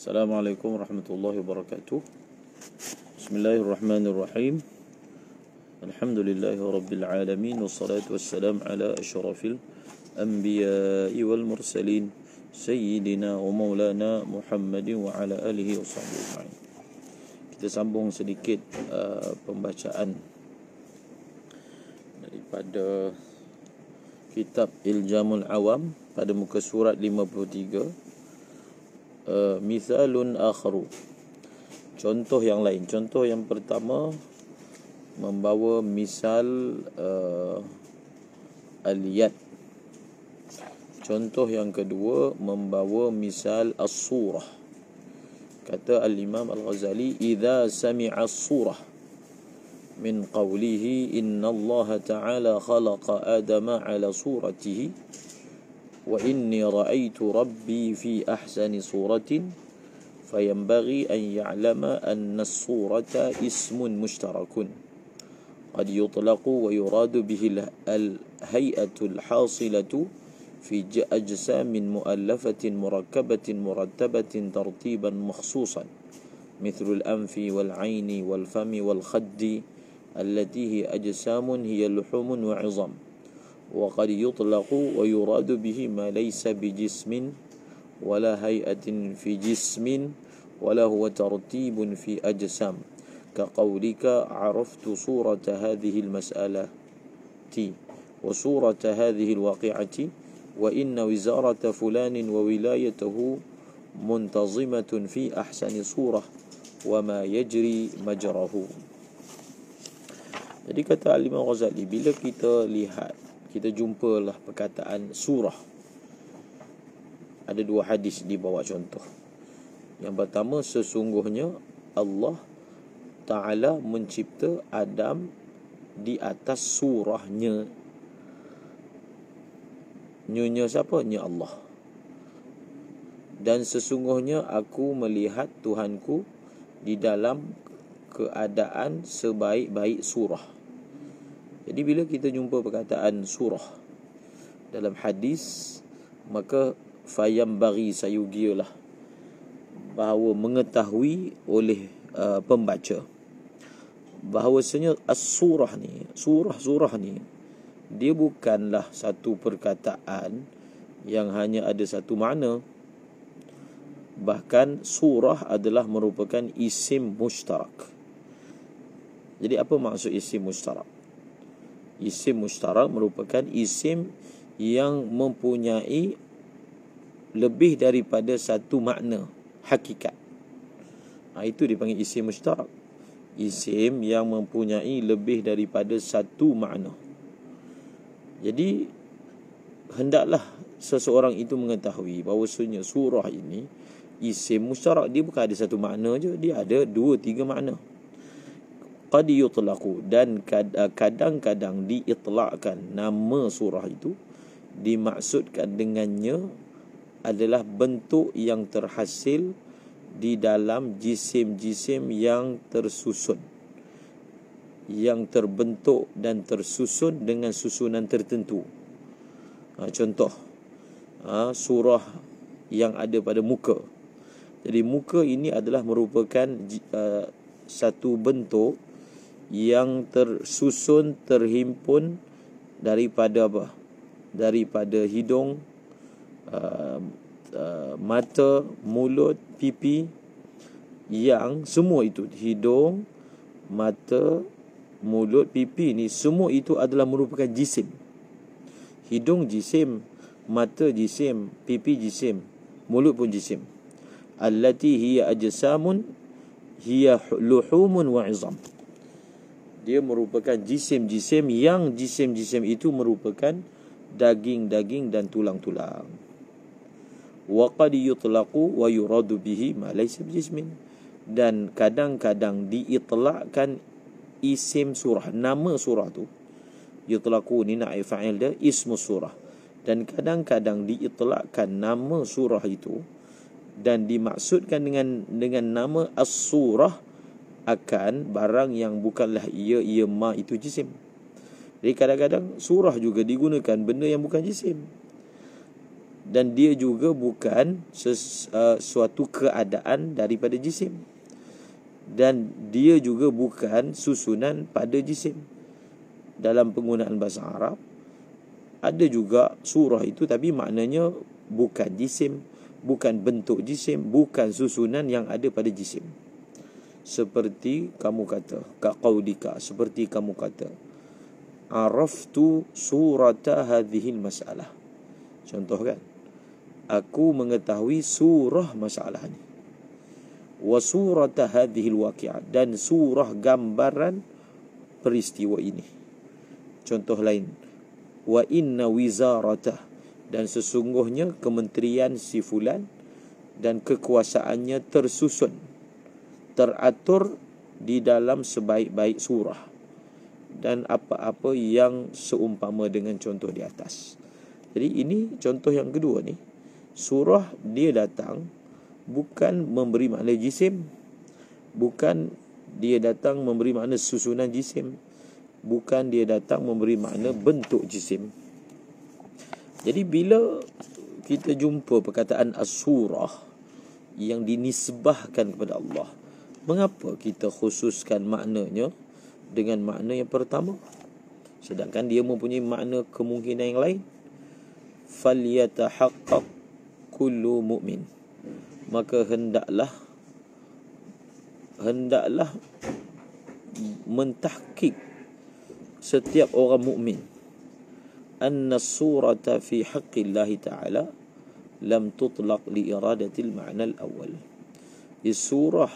Assalamualaikum warahmatullahi wabarakatuh. Bismillahirrahmanirrahim. Alhamdulillahi rabbil alamin. Wassalatu wassalam ala asyrafil anbiya'i wal mursalin Sayyidina wa maulana Muhammadin wa ala alihi wa sahbihi ajma'in. Kita sambung sedikit pembacaan daripada kitab Iljamul Awam pada muka surat 53. Mithalun akharu, contoh yang lain. Contoh yang pertama membawa misal al-yad. Contoh yang kedua membawa misal as-surah. Kata al-Imam Al-Ghazali, idza sami'a as-surah min qawlihi inna Allah ta'ala khalaqa Adama ala suratihi wa inni ra'aitu rabbi fi ahsani suratin fayanbaghi an ya'lama anna as-surata ismun mushtarakun qad yutlaqu wa yuradu bihi al-hay'atu al-hasilatu fi ajsamin mu'allafatin murakkabatin murattabatin tartiban makhsusan mithlu al-anfi wal-'aini wal-fami wal-khaddi allati hiya ajsamun hiya luhumun wa 'izam. وقد يطلق ويراد به ما ليس بجسم ولا هيئة في جسم ولا هو ترتيب في أجسام كقولك عرفت صورة هذه المسألة وصورة هذه الواقعة وإن وزارة فلان وولايته منتظمة في أحسن صورة وما يجري مجره. Jadi kata Al-Imam Ghazali, bila kita jumpalah perkataan surah, ada dua hadis dibawa contoh. Yang pertama, sesungguhnya Allah Ta'ala mencipta Adam di atas surahnya. Nyonya siapa? Nya Allah. Dan sesungguhnya aku melihat Tuhanku di dalam keadaan sebaik-baik surah. Jadi bila kita jumpa perkataan surah dalam hadis, maka fayambaghi, sayugialah bahawa mengetahui oleh pembaca bahawasanya as-surah ni, surah ni, dia bukanlah satu perkataan yang hanya ada satu makna. Bahkan surah adalah merupakan isim mushtarak. Jadi apa maksud isim mushtarak? Isim mushtarak merupakan isim yang mempunyai lebih daripada satu makna hakikat. Itu dipanggil isim mushtarak. Isim yang mempunyai lebih daripada satu makna. Jadi hendaklah seseorang itu mengetahui bahawasanya surah ini isim mushtarak. Dia bukan ada satu makna je, dia ada dua, tiga makna. Qad yutlaqu, dan kadang-kadang diitlakkan nama surah itu, dimaksudkan dengannya adalah bentuk yang terhasil di dalam jisim-jisim yang tersusun, yang terbentuk dan tersusun dengan susunan tertentu. Contoh, surah yang ada pada muka. Jadi muka ini adalah merupakan satu bentuk yang tersusun, terhimpun daripada apa? Daripada hidung, mata, mulut, pipi, yang semua itu, hidung, mata, mulut, pipi ni, semua itu adalah merupakan jisim. Hidung jisim, mata jisim, pipi jisim, mulut pun jisim. Allati hiya ajsamun hiya luhumun wa 'izam. Dia merupakan jisim-jisim yang jisim-jisim itu merupakan daging-daging dan tulang-tulang. Wa qad yutlaqu wa yuradu bihi ma laysa bijismin. Dan kadang-kadang diitlakkan isim surah, nama surah tu. Yutlaqu ni naib fa'il dia, ismu surah. Dan kadang-kadang diitlakkan nama surah itu dan dimaksudkan dengan nama as-surah akan barang yang bukanlah ia ma itu jisim. Jadi kadang-kadang surah juga digunakan benda yang bukan jisim. dan dia juga bukan suatu keadaan daripada jisim, dan dia juga bukan susunan pada jisim. Dalam penggunaan bahasa Arab ada juga surah itu tapi maknanya bukan jisim, bukan bentuk jisim, bukan susunan yang ada pada jisim. Seperti kamu kata, kaqaulika, seperti kamu kata, araftu surata hadhil masalah. Contoh kan, aku mengetahui surah masalah ni. Wa surata hadhil waqi'ah, dan surah gambaran peristiwa ini. Contoh lain, wa inna wizaratah, dan sesungguhnya kementerian si fulan dan kekuasaannya tersusun, teratur di dalam sebaik-baik surah, dan apa-apa yang seumpama dengan contoh di atas. Jadi ini contoh yang kedua ni. Surah dia datang bukan memberi makna jisim, bukan dia datang memberi makna susunan jisim, bukan dia datang memberi makna bentuk jisim. Jadi bila kita jumpa perkataan as-surah yang dinisbahkan kepada Allah, mengapa kita khususkan maknanya dengan makna yang pertama, sedangkan dia mempunyai makna kemungkinan yang lain? Falyatahaqqaq kullu mu'min, maka hendaklah mentahqiq setiap orang mukmin anna surata fi haqqillahi ta'ala lam tutlaq li iradatil ma'na al-awwal. Di surah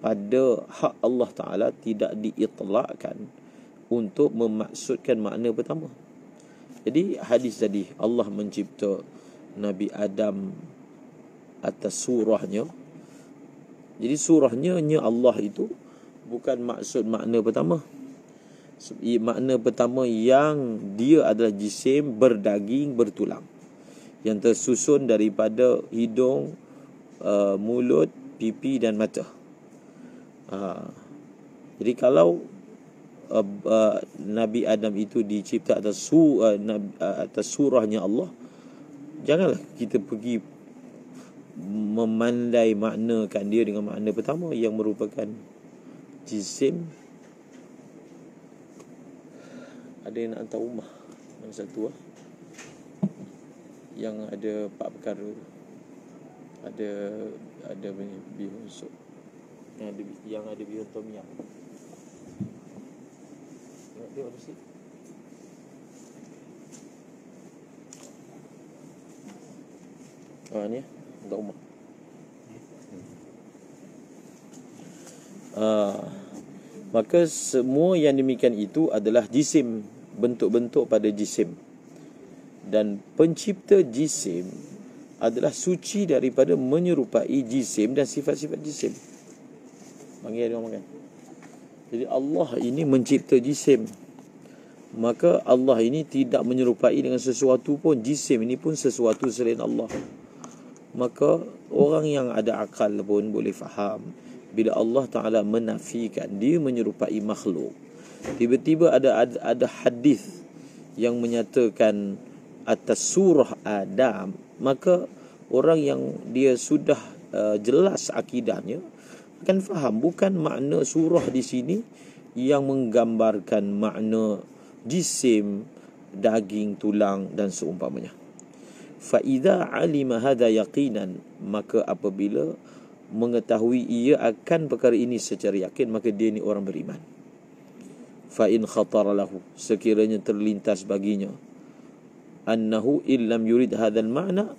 pada hak Allah Ta'ala tidak diitlakkan untuk memaksudkan makna pertama. Jadi hadis tadi, Allah mencipta Nabi Adam atas surahnya. Jadi surahnya Allah itu bukan maksud makna pertama. Makna pertama yang dia adalah jisim berdaging bertulang yang tersusun daripada hidung, mulut, pipi dan mata. Jadi kalau Nabi Adam itu dicipta atas surahnya Allah, janganlah kita pergi memandai maknakan dia dengan makna pertama yang merupakan jisim. Ada yang nak hantar rumah yang satu yang ada 4 perkara. Ada bihun sup, yang ada bihun tom yum. Tengok dia ada sini. Ni untuk rumah. Maka semua yang demikian itu adalah jisim, bentuk-bentuk pada jisim. Dan pencipta jisim adalah suci daripada menyerupai jisim dan sifat-sifat jisim. Panggil dia orang makan. Jadi Allah ini mencipta jisim, maka Allah ini tidak menyerupai dengan sesuatu pun. Jisim ini pun sesuatu selain Allah. Maka orang yang ada akal pun boleh faham bila Allah Ta'ala menafikan dia menyerupai makhluk. Tiba-tiba ada hadis yang menyatakan atas surah Adam, maka orang yang dia sudah jelas akidahnya akan faham bukan makna surah di sini yang menggambarkan makna jisim, daging, tulang dan seumpamanya. Fa idza alima hadha yaqinan, maka apabila mengetahui ia akan perkara ini secara yakin, maka dia ni orang beriman. Fa in khatara lahu, sekiranya terlintas baginya, annahu illam yurid hadzal ma'na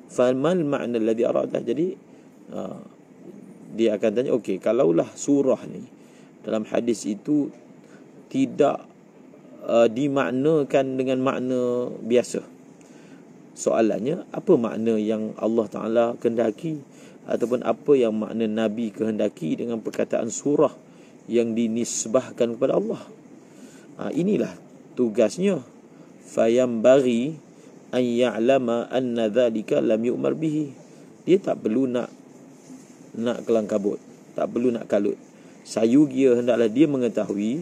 famal ma'na alladhi arada. Jadi dia akan tanya, okey, kalaulah surah ni dalam hadis itu tidak dimaknakan dengan makna biasa, soalannya apa makna yang Allah Ta'ala kehendaki, ataupun apa yang makna Nabi kehendaki dengan perkataan surah yang dinisbahkan kepada Allah? Inilah tugasnya. Fayambaghi an ya'lama anna dhalika lam yu'mar bihi. Dia tak perlu nak kelang kabut, tak perlu nak kalut. Sayugia hendaklah dia mengetahui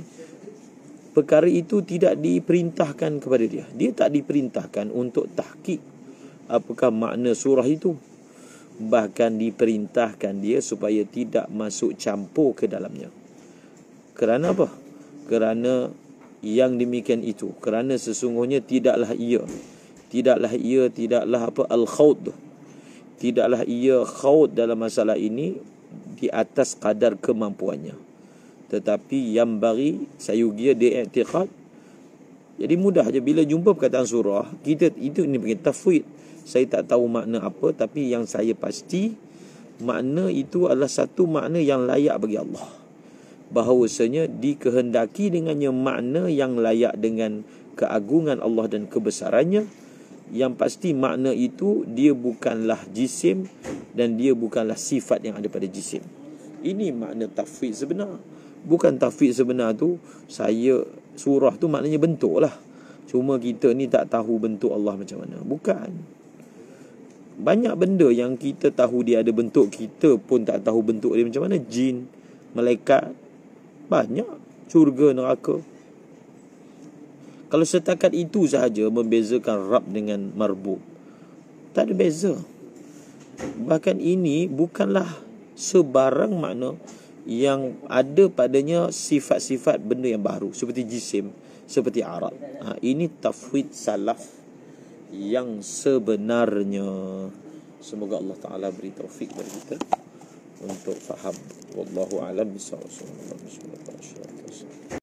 perkara itu tidak diperintahkan kepada dia. Dia tak diperintahkan untuk tahqiq apakah makna surah itu. Bahkan diperintahkan dia supaya tidak masuk campur ke dalamnya. Kerana apa? Kerana yang demikian itu, kerana sesungguhnya tidaklah ia al-khawd, tidaklah ia khawd dalam masalah ini di atas kadar kemampuannya. Tetapi yang bagi sayugia diiktiqad. Jadi mudah je bila jumpa perkataan surah, kita itu ni panggil tafwid. Saya tak tahu makna apa, tapi yang saya pasti makna itu adalah satu makna yang layak bagi Allah. Bahawasanya dikehendaki dengannya makna yang layak dengan keagungan Allah dan kebesarannya. Yang pasti makna itu dia bukanlah jisim dan dia bukanlah sifat yang ada pada jisim. Ini makna tafwid sebenar. Bukan tafwid sebenar tu surah tu maknanya bentuk lah. Cuma kita ni tak tahu bentuk Allah macam mana. Bukan. Banyak benda yang kita tahu dia ada bentuk, kita pun tak tahu bentuk dia macam mana. Jin, malaikat, banyak. Syurga, neraka. Kalau setakat itu sahaja membezakan Rabb dengan marbub, tak ada beza. Bahkan ini bukanlah sebarang makna yang ada padanya sifat-sifat benda yang baru, seperti jisim, seperti arad. Ini tafwid salaf yang sebenarnya. Semoga Allah Ta'ala beri taufik bagi kita untuk faham. Wallahu a'lam bishawab.